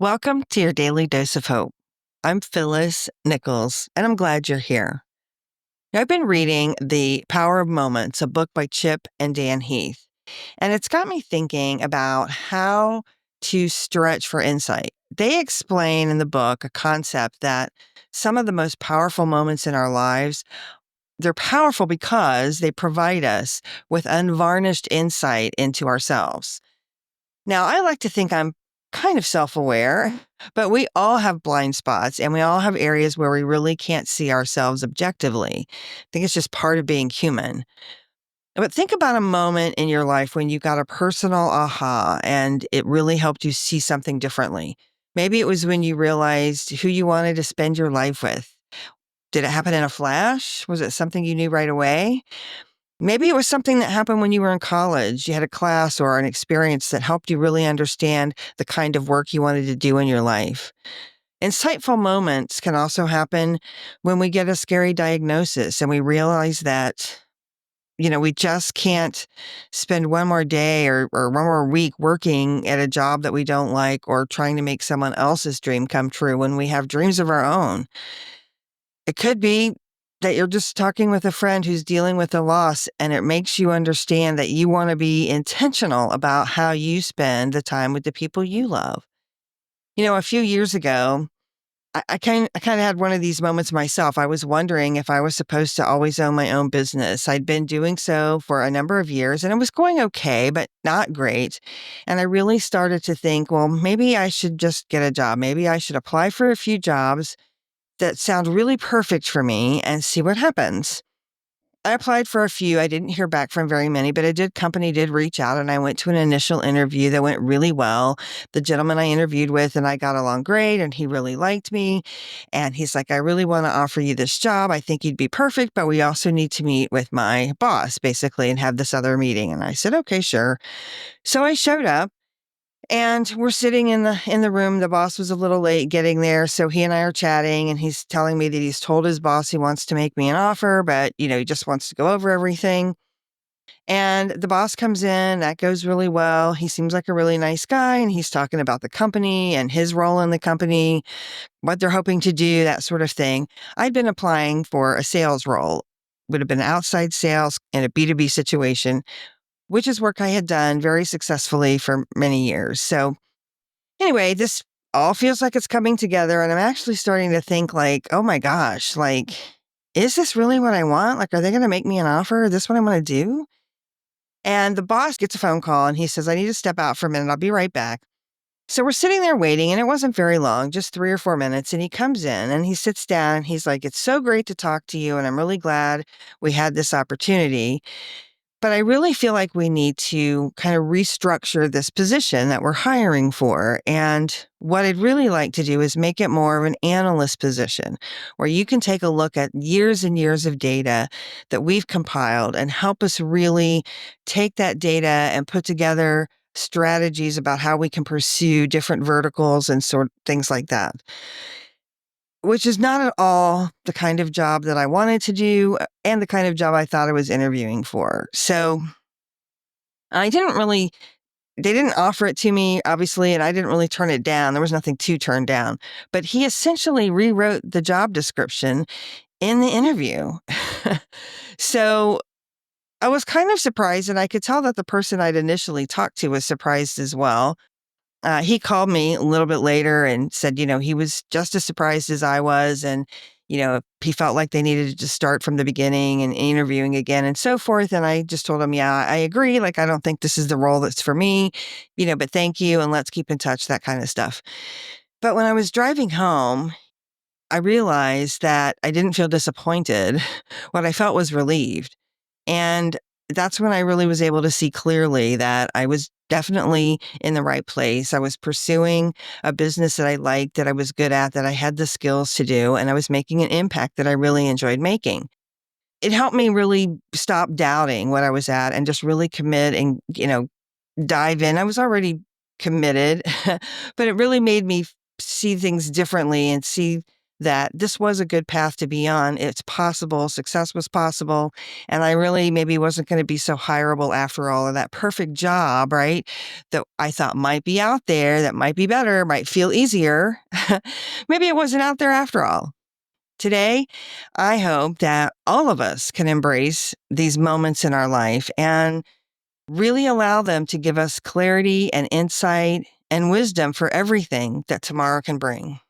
Welcome to your daily dose of hope. I'm Phyllis Nichols, and I'm glad you're here. Now, I've been reading The Power of Moments, a book by Chip and Dan Heath, and it's got me thinking about how to stretch for insight. They explain in the book a concept that some of the most powerful moments in our lives, they're powerful because they provide us with unvarnished insight into ourselves. Now, I like to think I'm kind of self aware, but we all have blind spots and we all have areas where we really can't see ourselves objectively. I think it's just part of being human. But think about a moment in your life when you got a personal aha and it really helped you see something differently. Maybe it was when you realized who you wanted to spend your life with. Did it happen in a flash? Was it something you knew right away? Maybe it was something that happened when you were in college. You had a class or an experience that helped you really understand the kind of work you wanted to do in your life. Insightful moments can also happen when we get a scary diagnosis and we realize that, we just can't spend one more day or one more week working at a job that we don't like or trying to make someone else's dream come true when we have dreams of our own. It could be that you're just talking with a friend who's dealing with a loss, and it makes you understand that you want to be intentional about how you spend the time with the people you love. A few years ago, I kind of had one of these moments myself. I was wondering if I was supposed to always own my own business. I'd been doing so for a number of years, and it was going okay, but not great. And I really started to think, well, maybe I should just get a job. Maybe I should apply for a few jobs that sound really perfect for me and see what happens. I applied for a few. I didn't hear back from very many, but company did reach out and I went to an initial interview that went really well. The gentleman I interviewed with and I got along great and he really liked me. And he's like, I really want to offer you this job. I think you'd be perfect, but we also need to meet with my boss basically and have this other meeting. And I said, okay, sure. So I showed up. And we're sitting in the room. The boss was a little late getting there, so he and I are chatting, and he's telling me that he's told his boss he wants to make me an offer, but, he just wants to go over everything. And the boss comes in, that goes really well. He seems like a really nice guy, and he's talking about the company and his role in the company, what they're hoping to do, that sort of thing. I'd been applying for a sales role, would have been outside sales in a B2B situation, which is work I had done very successfully for many years. So anyway, this all feels like it's coming together, and I'm actually starting to think like, "Oh my gosh, like, is this really what I want? Like, are they gonna make me an offer? Is this what I wanna do?" And the boss gets a phone call, and he says, "I need to step out for a minute. I'll be right back." So we're sitting there waiting, and it wasn't very long, just 3 or 4 minutes, and he comes in, and he sits down, and he's like, "It's so great to talk to you, and I'm really glad we had this opportunity. But I really feel like we need to kind of restructure this position that we're hiring for. And what I'd really like to do is make it more of an analyst position where you can take a look at years and years of data that we've compiled and help us really take that data and put together strategies about how we can pursue different verticals and sort of things like that." Which is not at all the kind of job that I wanted to do and the kind of job I thought I was interviewing for. So I didn't really, they didn't offer it to me, obviously, and I didn't really turn it down. There was nothing to turn down. But he essentially rewrote the job description in the interview. So I was kind of surprised, and I could tell that the person I'd initially talked to was surprised as well. He called me a little bit later and said, he was just as surprised as I was. And, he felt like they needed to just start from the beginning and interviewing again and so forth. And I just told him, yeah, I agree. Like, I don't think this is the role that's for me, but thank you. And let's keep in touch, that kind of stuff. But when I was driving home, I realized that I didn't feel disappointed. What I felt was relieved. And that's when I really was able to see clearly that I was definitely in the right place. I was pursuing a business that I liked, that I was good at, that I had the skills to do, and I was making an impact that I really enjoyed making. It helped me really stop doubting what I was at and just really commit and, dive in. I was already committed, but it really made me see things differently and see that this was a good path to be on. It's possible, success was possible, and I really maybe wasn't going to be so hireable after all. And that perfect job, right, that I thought might be out there, that might be better, might feel easier. Maybe it wasn't out there after all. Today, I hope that all of us can embrace these moments in our life and really allow them to give us clarity and insight and wisdom for everything that tomorrow can bring.